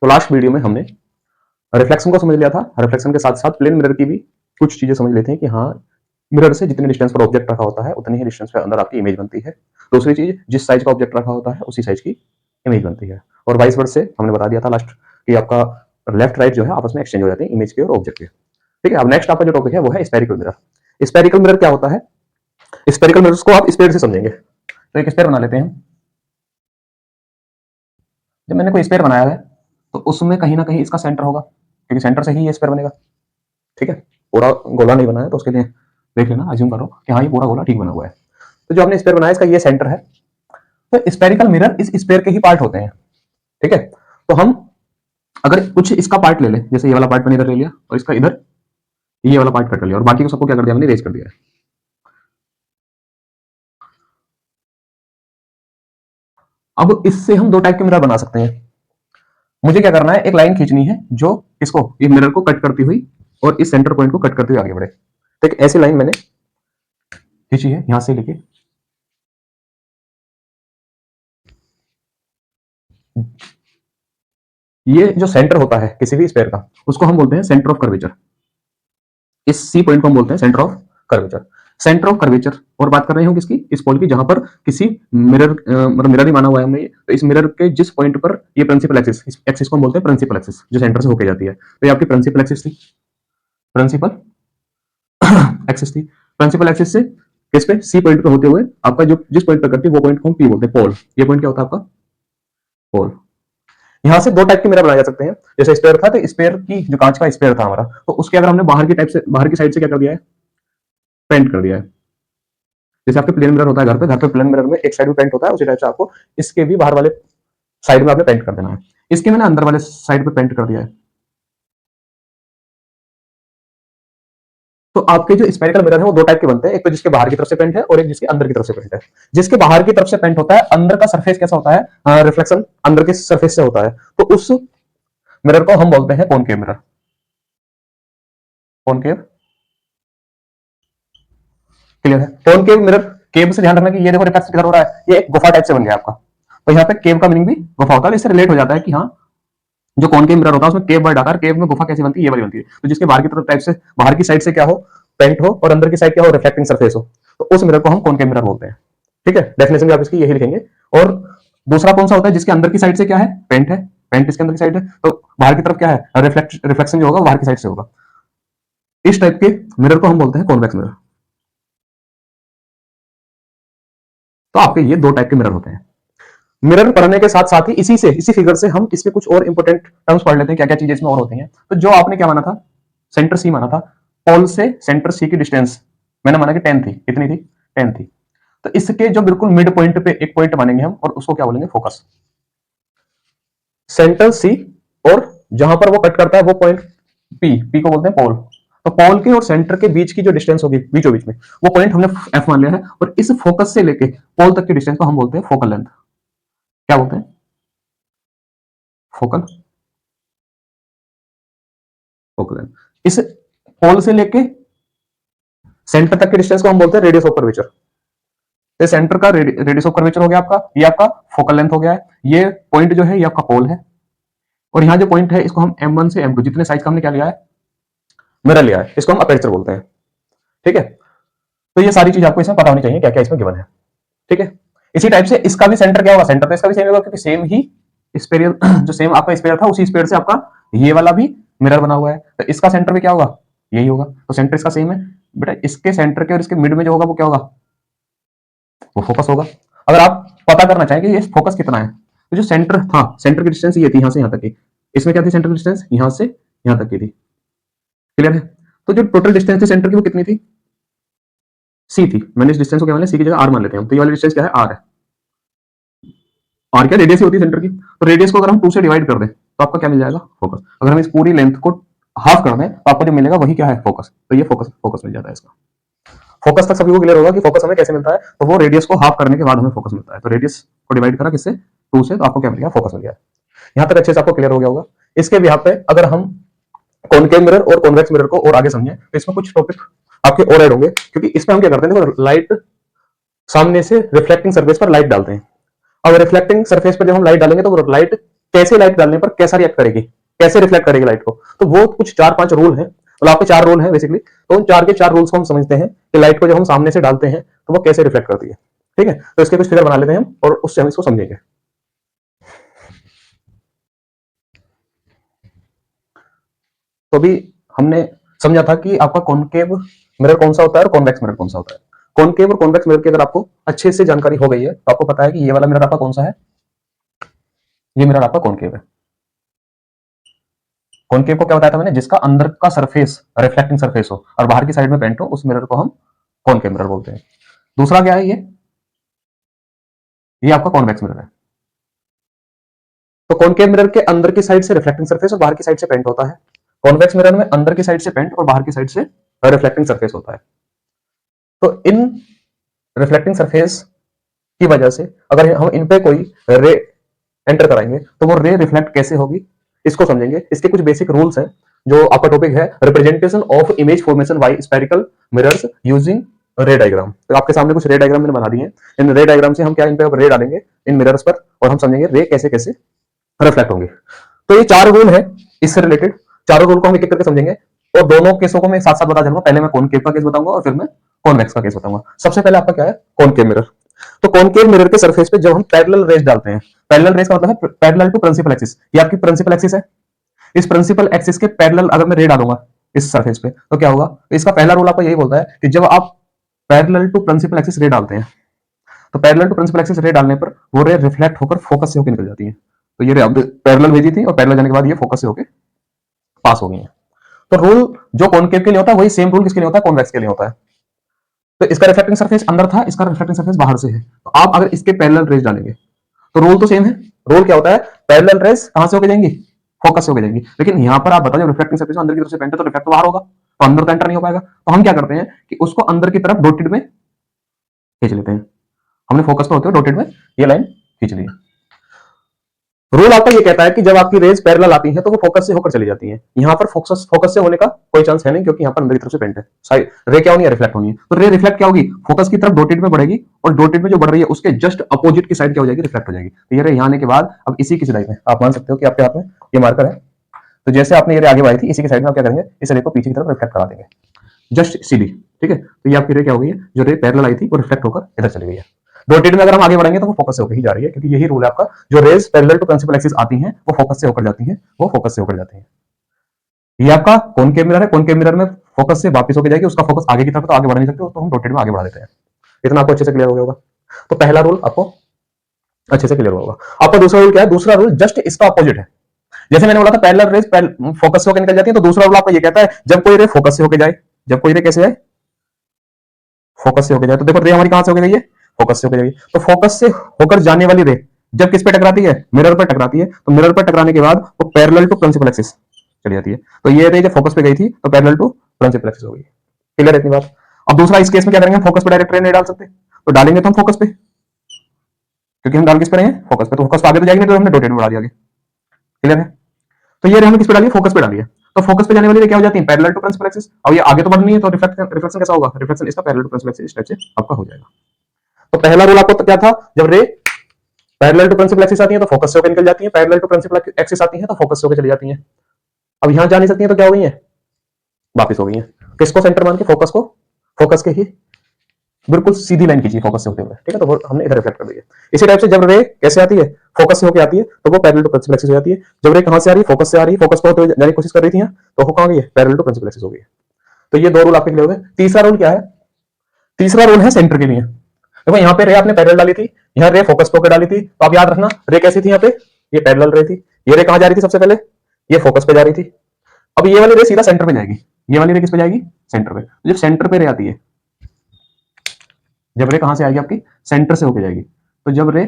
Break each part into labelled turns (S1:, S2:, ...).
S1: तो last video में हमने रिफ्लेक्शन को समझ लिया था। रिफ्लेक्शन के साथ साथ प्लेन मिरर की भी कुछ चीजें समझ लेते हैं कि हाँ, मिरर से जितने डिस्टेंस पर ऑब्जेक्ट रखा होता है उतनी ही डिस्टेंस पे अंदर आपकी इमेज बनती है। दूसरी चीज, जिस साइज का ऑब्जेक्ट रखा होता है उसी साइज की इमेज बनती है। और वाइस वर्ड से हमने बता दिया था लास्ट कि आपका लेफ्ट राइट जो है आपस में एक्सचेंज हो जाते हैं इमेज के और ऑब्जेक्ट के। ठीक है, अब नेक्स्ट आपका जो टॉपिक है वो है स्फेरिकल मिरर। स्फेरिकल मिरर क्या होता है? स्फेरिकल मिरर्स को आप स्फेयर से समझेंगे। तो एक स्फेयर बना लेते हैं। जब मैंने कोई स्फेयर बनाया है तो उसमें कहीं ना कहीं इसका सेंटर होगा, क्योंकि सेंटर से ही ये स्फेयर बनेगा। ठीक है, पूरा गोला नहीं बना है तो उसके लिए देख लेना, अज्यूम करो कि हाँ ये पूरा गोला ठीक बना हुआ है। तो जो हमने स्फेयर बनाया इसका ये सेंटर है। तो स्फेरिकल मिरर इस स्फेयर के ही पार्ट होते हैं। ठीक है, तो हम अगर कुछ इसका पार्ट ले लें, जैसे ये वाला पार्ट मैंने इधर ले लिया और इसका इधर ये वाला पार्ट कट कर लिया और बाकी को सबको क्या कर दिया हमने, रेज कर दिया है। अब इससे हम दो टाइप के मिरर बना सकते हैं। मुझे क्या करना है, एक लाइन खींचनी है जो इसको, इस मिरर को कट करती हुई और इस सेंटर पॉइंट को कट करते हुए आगे बढ़े। तो एक ऐसी लाइन मैंने खींची है यहां से लेके ये जो सेंटर होता है किसी भी स्फेयर का उसको हम बोलते हैं सेंटर ऑफ कर्वेचर। इस सी पॉइंट को हम बोलते हैं centre of curvature. Centre of curvature, और बात कर रहे हो किसकी, इस पॉइंट की जहां पर किसी मिरर मतलब मिरर ही माना हुआ है हमने। तो इस मिरर के जिस पॉइंट पर ये प्रिंसिपल एक्सिस, इस एक्सिस को हम बोलते हैं प्रिंसिपल एक्सिस, जो सेंटर से होके जाती है। तो ये आपकी प्रिंसिपल एक्सिस थी, प्रिंसिपल एक्सिस थी। प्रिंसिपल एक्सिस से किस पे, सी पॉइंट पे होते हुए आपका जो जिस पॉइंट पर करती है वो पॉइंट को हम पी बोलते हैं, पोल। ये पॉइंट क्या होता है आपका, पोल। यहां से दो टाइप के मिरर बनाए जा सकते हैं। जैसे स्पेयर था, तो स्पेयर की जो कांच का स्पेयर था हमारा, तो उसके अगर हमने बाहर की टाइप से, बाहर की साइड से क्या कर दिया है, पेंट कर दिया है। जैसे आपके प्लेन मिरर होता है घर पे प्लेन मिरर में एक साइड में पेंट होता है, उसी टाइप से आपको इसके भी बाहर वाले साइड में आपने पेंट कर देना है। इसके मैंने अंदर वाले साइड पे पेंट कर दिया है। तो आपके जो स्पेरिकल मिरर है वो दो टाइप के बनते हैं, एक तो जिसके बाहर की तरफ से पेंट है और एक जिसके अंदर की तरफ से पेंट है। जिसके बाहर की तरफ से पेंट होता है, अंदर का सरफेस कैसा होता है, रिफ्लेक्शन अंदर के सरफेस से होता है, तो उस मिरर को हम बोलते हैं कॉनकेव मिरर। कॉनकेव, क्लियर है? कॉनकेव मिरर, केव से ध्यान रखना कि ये देखो रिफ्लेक्शन किधर हो रहा है, ये एक गुफा टाइप से बन गया आपका। तो यहाँ पे केव का मीनिंग भी गुफा होता है। इससे रिलेट हो जाता है कि हाँ, जो कॉनकेव मिरर होता है उसमें केव वर्ड आता है, केव में गुफा कैसी बनती है, ये वाली बनती है। तो जिसके बाहर की तरफ टाइप से, बाहर की साइड से क्या हो, पेंट हो, और अंदर की साइड क्या हो, रिफ्लेक्टिंग सरफेस हो, तो उस मिरर को हम कॉनकेव मिरर बोलते हैं। ठीक है, डेफिनेशन भी आप इसकी यही लिखेंगे। और दूसरा कौन सा होता है, जिसके अंदर की साइड से क्या है, पेंट है, पेंट इसके अंदर की साइड है, तो बाहर की तरफ क्या है, रिफ्लेक्शन जो होगा बाहर की साइड से होगा। इस टाइप के मिरर को हम बोलते हैं कॉन्वेक्स मिरर। तो आपके ये दो टाइप के मिरर होते हैं। मिरर पढ़ने के साथ साथ ही इसी फिगर से हम इसमें कुछ और इंपॉर्टेंट टर्म्स पढ़ लेते हैं, क्या क्या चीजें इसमें और होती हैं। तो जो आपने क्या माना था, सेंटर सी माना था, पोल से सेंटर सी की डिस्टेंस मैंने माना कि 10 थी। कितनी थी, 10 थी। तो इसके जो बिल्कुल मिड पॉइंट पे एक पॉइंट मानेंगे हम, और उसको क्या बोलेंगे, फोकस। सेंटर सी, और जहां पर वो कट करता है वो पॉइंट पी, पी को बोलते हैं पोल। तो पोल के और सेंटर के बीच की जो डिस्टेंस होगी, बीचों बीच में, वो पॉइंट हमने एफ मान लिया है। और इस फोकस से लेके पोल तक की डिस्टेंस को हम बोलते हैं फोकल लेंथ। क्या बोलते हैं, फोकल, फोकल लेंथ। इस पोल से लेके सेंटर तक के डिस्टेंस को हम बोलते हैं रेडियस ऑफ कर्वेचर। तो सेंटर का रेडियस ऑफ कर्वेचर हो गया आपका, ये आपका फोकल लेंथ हो गया है। ये पॉइंट जो है ये आपका पोल है, और यहाँ जो पॉइंट है इसको हम M1 से M2 जितने साइज का हमने क्या लिया है, मिरर लिया है, इसको हम अपर्चर बोलते हैं। ठीक है, तो ये सारी चीज आपको इसमें पता होनी चाहिए, क्या क्या इसमें गिवन है। ठीक है, इसी टाइप से इसका भी सेंटर क्या होगा, सेंटर तो इसका भी सेम होगा, क्योंकि सेम ही स्पेरियल जो सेम आपका स्पेयर था उसी स्पेयर से आपका ये वाला भी मिरर बना हुआ है। तो इसका सेंटर भी क्या होगा, यही होगा। तो सेंटर इसका सेम है बेटा, इसके सेंटर के और इसके मिड में जो होगा वो क्या होगा, वो फोकस होगा। अगर आप पता करना चाहें कि ये फोकस कितना है, तो जो सेंटर था, सेंटर की डिस्टेंस ये थी यहां से यहां तक की, इसमें क्या थी सेंटर की डिस्टेंस, यहां से यहां तक की थी। क्लियर है? तो जो टोटल डिस्टेंस थी सेंटर की वो कितनी थी, सी थी। मैंने इस डिस्टेंस को क्या मान लिया, सी की जगह आर मान लेते हैं। तो ये वाली डिस्टेंस क्या है, आर है। आर क्या, रेडियस ही होती है सेंटर की। तो रेडियस को अगर हम 2 से डिवाइड कर दें तो आपका क्या मिल जाएगा, फोकस। अगर हम इस पूरी लेंथ को हाफ कर दें तो आपको जो मिलेगा वही क्या है, फोकस। तो ये फोकस, फोकस मिल जाता है इसका। फोकस तक सभी को क्लियर होगा कि फोकस हमें कैसे मिलता है। तो वो रेडियस को हाफ करने के बाद हमें फोकस मिलता है। तो रेडियस को डिवाइड करा किससे, 2 से, तो आपको क्या मिल गया, फोकस मिल गया। यहां तक अच्छे से आपको क्लियर हो गया होगा। इसके भी यहाँ पे अगर हम कॉनकेव मिरर और कॉन्वेक्स मिरर को और आगे समझें तो इसमें कुछ टॉपिक आपके और ऐड होंगे, क्योंकि इसमें हम क्या करते हैं, देखो लाइट सामने से रिफ्लेक्टिंग सरफेस पर लाइट डालते हैं। अब रिफ्लेक्टिंग सरफेस पर जब हम लाइट डालेंगे तो वो लाइट कैसे लाइट डालने पर कैसा रिएक्ट करेगी, कैसे रिफ्लेक्ट करेगी लाइट को। तो वो कुछ 4-5 रूल है, मतलब आपके 4 रूल है बेसिकली। तो उन 4 के 4 रूल्स को हम समझते हैं कि लाइट को जब हम सामने से डालते हैं तो वो कैसे रिफ्लेक्ट करती है। ठीक है, तो इसके कुछ फिगर बना लेते हैं हम और उससे हम इसको समझेंगे। तो अभी हमने समझा था कि आपका कॉनकेव मिरर कौन सा होता है और कॉन्वेक्स मिरर कौन सा होता है। कॉनकेव और कॉन्वेक्स मिरर की अगर आपको अच्छे से जानकारी हो गई है तो आपको पता है कि ये वाला मिरर आपका कौन सा है, ये मिरर आपका कॉनकेव है। कॉनकेव को क्या बताया था मैंने, जिसका अंदर का सरफेस रिफ्लेक्टिंग सरफेस हो और बाहर की साइड में पेंट हो, उस मिरर को हम कॉनकेव मिरर बोलते हैं। दूसरा क्या है, ये आपका कॉन्वेक्स मिरर है। तो कॉनकेव मिरर के अंदर की साइड से रिफ्लेक्टिंग सरफेस और बाहर की साइड से पेंट होता है। कॉन्वेक्स मिरर में अंदर की साइड से पेंट और बाहर की साइड से रिफ्लेक्टिंग सरफेस होता है। तो इन रिफ्लेक्टिंग सरफेस की वजह से अगर हम इन पे कोई रे एंटर कराएंगे तो वो रे रिफ्लेक्ट कैसे होगी इसको समझेंगे। इसके कुछ बेसिक रूल्स हैं। जो आपका टॉपिक है representation of image formation by spherical mirrors using रे डायग्राम। तो आपके सामने कुछ रे डायग्राम मैंने बना दिए हैं। इन रे डायग्राम से हम क्या इन पे रे डालेंगे इन मिरर्स पर और हम समझेंगे रे कैसे कैसे रिफ्लेक्ट होंगे। तो ये 4 रूल है इससे रिलेटेड। चारों रूल को हम एक एक करके समझेंगे और दोनों केसों को मैं साथ साथ बता दूंगा। पहले मैं कॉनकेव का केस बताऊंगा और फिर मैं कॉन्वेक्स का केस बताऊंगा। सबसे पहले आपका क्या है, कॉनकेव मिरर। तो कॉनकेव मिरर के सरफेस पे जब हम पैरेलल रेज डालते हैं, पैरेलल रेज का मतलब है पैरेलल टू प्रिंसिपल एक्सिस। ये आपकी प्रिंसिपल एक्सिस है। इस प्रिंसिपल एक्सिस के पैरेलल अगर मैं रे डालूंगा इस सरफेस पे तो क्या होगा। इसका पहला रूल आपका यही बोलता है कि जब आप पैरेलल टू प्रिंसिपल एक्सिस रे डालते हैं तो पैरेलल टू प्रिंसिपल एक्सिस रे डालने पर वो रे रिफ्लेक्ट होकर फोकस से होकर निकल जाती है। तो ये रे अब पैरेलल भेजी थी और पैरेलल जाने के बाद ये फोकस से होकर पास हो गई है। तो रूल जो कॉनकेव के लिए होता है वही सेम रूल किसके लिए होता है, कॉन्वेक्स के लिए होता है। तो इसका रिफ्लेक्टिंग सरफेस अंदर था, इसका रिफ्लेक्टिंग सरफेस बाहर से है। तो आप अगर इसके पैरेलल रेज डालेंगे तो रूल तो सेम है। रूल क्या होता है, पैरेलल रेज कहां से होकर जाएंगी, फोकस से होकर जाएंगी। लेकिन यहां पर आप बताओ जब रिफ्लेक्टिंग सरफेस अंदर की तरफ से पेंट है तो रिफ्लेक्ट तो बाहर होगा, तो अंदर तो एंटर नहीं हो पाएगा। तो हम क्या करते हैं कि उसको अंदर की तरफ डॉटेड में खींच लेते हैं। हमने फोकस पे होते हुए डॉटेड में ये लाइन खींच ली। रूल आपका ये कहता है कि जब आपकी रेज पैरेलल आती है तो वो फोकस से होकर चली जाती है। यहां पर फोकस से होने का कोई चांस है नहीं क्योंकि यहां पर अंदर की तरफ से पेंट है। साइड रे क्या होनी है, रिफ्लेक्ट होनी है। तो रे रिफ्लेक्ट क्या होगी, फोकस की तरफ डॉटेड में बढ़ेगी और डॉटेड में जो बढ़ रही है उसके जस्ट अपोजिट की साइड क्या हो जाएगी, रिफ्लेक्ट हो जाएगी। तो ये रे यहां आने के बाद अब इसी की साइड में आप मान सकते हो कि आपके हाथ में ये मार्कर है। तो जैसे आपने ये रे आगे बढ़ाई थी इसी की साइड में आप क्या करेंगे, इस रे को पीछे की तरफ रिफ्लेक्ट करा देंगे जस्ट सीधी। ठीक है, तो ये आपकी रे क्या हो गई है, जो रे पैरेलल आई थी वो रिफ्लेक्ट होकर इधर चली गई है। डॉटेड में अगर हम आगे बढ़ेंगे तो वो फोकस से होकर ही जा रही है क्योंकि यही रूल है आपका। जो rays parallel to principal axis आती हैं वो फोकस से होकर जाती हैं, वो फोकस से होकर जाती हैं। ये आपका कॉनकेव मिरर है। कॉनकेव मिरर में फोकस से वापस होकर जाएगी, उसका फोकस आगे की तरफ तो आगे बढ़ नहीं सकते, तो हम डॉटेड में आगे बढ़ा देते हैं। इतना आपको अच्छे से क्लियर हो गया होगा। तो पहला रूल आपको अच्छे से क्लियर होगा। आपका दूसरा रूल क्या है, दूसरा रूल जस्ट इसका अपोजिट है। जैसे मैंने बोला था पैरेलल रेज फोकस से होकर निकल जाती है, तो दूसरा रूल आपका ये कहता है जब कोई रे फोकस से होकर जाए, जब कोई रे कैसे जाए, फोकस से होकर जाए। तो देखो रे हमारी कहां से होकर गई है, फोकस से होकर गई। तो फोकस से होकर जाने वाली रे जब किस पे टकराती है, मिरर पर टकराती है। तो मिरर पर टकराने के बाद वो पैरेलल टू प्रिंसिपल एक्सिस चली जाती है। तो ये रे जब फोकस पे गई थी तो पैरेलल टू प्रिंसिपल एक्सिस हो गई। क्लियर है इतनी बात। अब दूसरा इस केस में क्या करेंगे, फोकस पे डायरेक्ट रे नहीं डाल सकते, तो डालेंगे तो हम फोकस पे, क्योंकि हम डाल किस पे रहे हैं, फोकस पे। तो फोकस पे आगे तो जाएगी नहीं, तो हमने डॉटेड में बढ़ा दिया आगे। क्लियर है। तो ये रे हमने किस पे डाली, फोकस पे डाली है। तो फोकस पे जाने वाली रे क्या हो जाती है, पैरेलल टू प्रिंसिपल एक्सिस। अब ये आगे तो बढ़नी है तो रिफ्लेक्शन कैसा होगा, रिफ्लेक्शन इसका पैरेलल टू प्रिंसिपल एक्सिस इस टाइप से आपका हो जाएगा। तो पहला रूल आपको तो क्या था, जब ray parallel to principal axis आती है तो फोकस से होकर निकल जाती है, पैरेलल टू प्रिंसिपल एक्सिस आती है तो फोकस से होकर चली जाती है। अब यहां जा नहीं सकती है तो क्या हो गई है, वापस हो गई है। किसको सेंटर मान के, फोकस को, फोकस के ही बिल्कुल सीधी लाइन खींची फोकस से होते हुए। ठीक है, तो वो हमने इधर रिफ्लेक्ट कर दी है। इसी टाइप से जब रे कैसे आती है, फोकस से होकर आती है तो वो पैरेलल टू प्रिंसिपल एक्सिस हो जाती है। जब रे कहां से आ रही है, फोकस से आ रही है, फोकस पे होते हुए जाने की कोशिश कर रही थी तो वो कहां गई है, पैरेलल टू प्रिंसिपल एक्सिस हो गई है। तो ये दो रूल आपके क्लियर हो गए। तीसरा रूल क्या है, तीसरा रूल है सेंटर के लिए। देखो यहाँ पे रे आपने पैरेलल डाली थी, यहाँ रे फोकस पे होकर डाली थी। तो आप याद रखना रे कैसी थी, यहाँ पे ये पैरेलल रे थी। ये रे कहां जा रही थी, सबसे पहले ये फोकस पे जा रही थी। अब ये वाली रे सीधा सेंटर पे जाएगी। ये वाली रे किस पे जाएगी, सेंटर पे। जब सेंटर पे रे आती है, जब रे कहां से आएगी आपकी, सेंटर से होके जाएगी। तो जब रे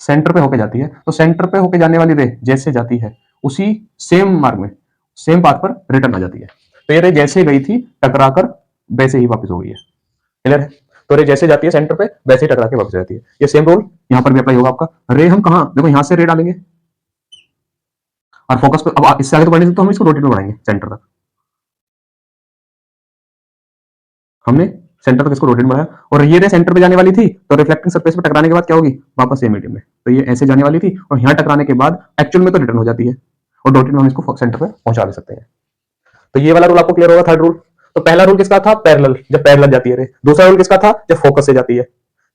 S1: सेंटर पे होके जाती है तो सेंटर पे होके जाने वाली रे जैसे जाती है उसी सेम मार्ग में, सेम पाथ पर रिटर्न आ जाती है। तो ये रे जैसे गई थी टकराकर वैसे ही वापस हो गई है। क्लियर है। तो रे जैसे जाती है सेंटर पे वैसे ही टकरा के वापस जाती है। ये सेम रूल यहां पर भी अप्लाई होगा आपका। रे हम कहां, देखो यहां से रे डालेंगे और फोकस पे, अब इससे आगे तो बढ़ नहीं सकते, हम इसको रोटेट में बढ़ाएंगे सेंटर तक। हमने सेंटर तक इसको रोटेट बढ़ाया, और ये रे सेंटर पे जाने वाली थी तो रिफ्लेक्टिंग सरफेस पे टकराने के बाद क्या होगी, वापस सेम मीडियम में। तो ये ऐसे जाने वाली थी और यहाँ टकराने के बाद एक्चुअल में तो रिटर्न हो जाती है, और डॉटेड में हम इसको सेंटर पे पहुंचा भी सकते हैं। तो ये वाला रूल आपको क्लियर होगा, थर्ड रूल। तो पहला रूल किसका था, पैरेलल, जब पैरेलल जाती है रे। दूसरा रूल किसका था, जब फोकस से जाती है।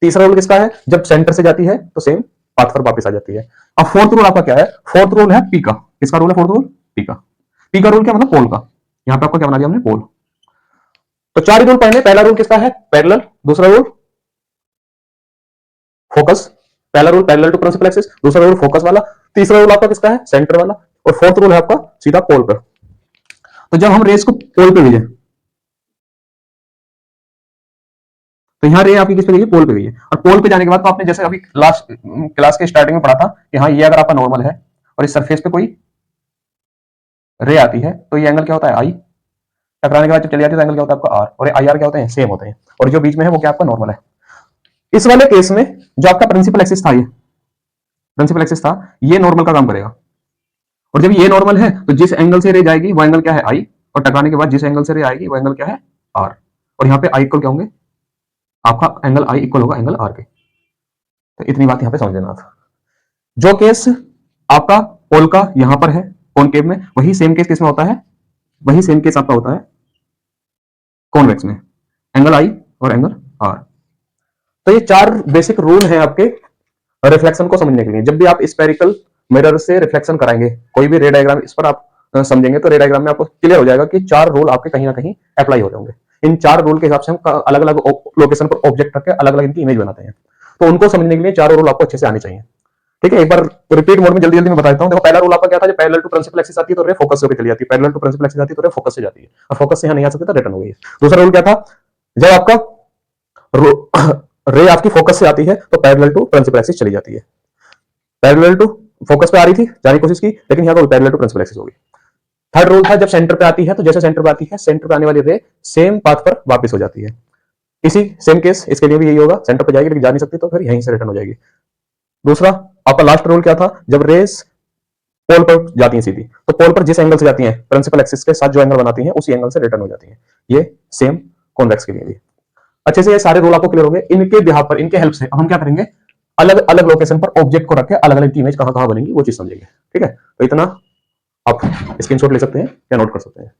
S1: तीसरा रूल किसका है, जब सेंटर से जाती है तो सेम पाथ पर वापस आ जाती है। अब फोर्थ रूल आपका क्या है, फोर्थ रूल है पी का। किसका रूल है फोर्थ रूल, पी का। पी का रूल क्या मतलब, पोल का। यहाँ पे आपको क्या बना दिया हमने, पोल। तो चार ही रूल पढ़ने, पहला रूल किसका है, पैरेलल। दूसरा रूल फोकस, पहला rule parallel to principal axis, दूसरा रूल फोकस वाला, तीसरा रूल आपका किसका है, सेंटर वाला, और फोर्थ रूल है आपका सीधा पोल पर। तो जब हम रेस को पोल पे भेजें, तो यहाँ रे आपकी किस पे गई है, पोल पे गई है। और पोल पे जाने के बाद तो आपने जैसे अभी लास्ट क्लास के स्टार्टिंग में पढ़ा था कि हाँ, ये अगर आपका नॉर्मल है और इस सरफेस पे कोई रे आती है तो ये एंगल क्या होता है, आई। टकराने के बाद जब चली जाती है तो एंगल क्या होता है आपका आर, और आई आर क्या होते हैं, सेम होते हैं। और जो बीच में है वो क्या आपका नॉर्मल है। इस वाले केस में जो आपका प्रिंसिपल एक्सिस था, ये प्रिंसिपल एक्सिस था, ये नॉर्मल का काम करेगा। और जब ये नॉर्मल है तो जिस एंगल से रे जाएगी वो एंगल क्या है, आई। और टकराने के बाद जिस एंगल से रे आएगी वो एंगल क्या है, आर। और यहाँ पे आई इक्वल क्या होंगे, आपका एंगल आई इक्वल होगा एंगल आर के। तो इतनी बात यहाँ पे समझ लेना था। जो केस आपका पोल का यहां पर है कॉनकेव में, वही सेम केस किसमें होता है, वही सेम केस आपका होता है कॉन्वेक्स में, एंगल आई और एंगल आर। तो ये चार बेसिक रूल हैं आपके रिफ्लेक्शन को समझने के लिए। जब भी आप स्पेरिकल मिरर से रिफ्लेक्शन कराएंगे, कोई भी रे डायग्राम इस पर आप समझेंगे तो रे डायग्राम में आपको क्लियर हो जाएगा कि चार रूल आपके कहीं ना कहीं अप्लाई हो जाएंगे। इन चार रूल के हिसाब से हम अलग अलग लोकेशन पर ऑब्जेक्ट रख के अलग अलग इनकी इमेज बनाते हैं। तो उनको समझने के लिए चारों रूल आपको अच्छे से आने चाहिए। ठीक है, एक बार रिपीट मोड में जल्दी जल्दी मैं बता देता हूं। देखो, पहला रूल आपका क्या था, जब पैरेलल टू प्रिंसिपल एक्सिस आती है तो रे फोकस से होकर चली जाती है, पैरेलल टू प्रिंसिपल एक्सिस आती है तो रे फोकस से जाती है, और फोकस से यहां नहीं आ सकती तो रिटर्न हो गई। दूसरा रूल क्या था, जब आपका रे आपकी फोकस से आती है तो पैरेलल टू प्रिंसिपल एक्सिस चली जाती है। पैरेलल टू फोकस पे आ रही थी, जाने की कोशिश की, लेकिन यहां तो पैरेलल टू प्रिंसिपल एक्सिस होगी। थर्ड रूल था, जब सेंटर पे आती है तो जैसे सेंटर पे आती है, सेंटर पे आने वाली रे सेम पाथ पर वापस हो जाती है। इसी सेम केस इसके लिए भी यही होगा, सेंटर पे जाएगी लेकिन जा नहीं सकती तो फिर यहीं से रिटर्न हो जाएगी। दूसरा आपका लास्ट रूल क्या था, जब रेस पोल पर जाती हैं सीधी, तो पोल पर जिस एंगल से जाती हैं प्रिंसिपल एक्सिस के साथ जो एंगल बनाती हैं उसी एंगल से रिटर्न हो जाती हैं। ये सेम कॉन्वेक्स के लिए भी। अच्छे से ये सारे रूल आपको क्लियर होंगे। इनके बिहाफ पर, इनके हेल्प से हम क्या करेंगे, अलग अलग लोकेशन पर ऑब्जेक्ट को रखे अलग अलग इमेज कहां कहां बनेंगी वो चीज समझेंगे। ठीक है, तो इतना आप स्क्रीनशॉट ले सकते हैं या नोट कर सकते हैं।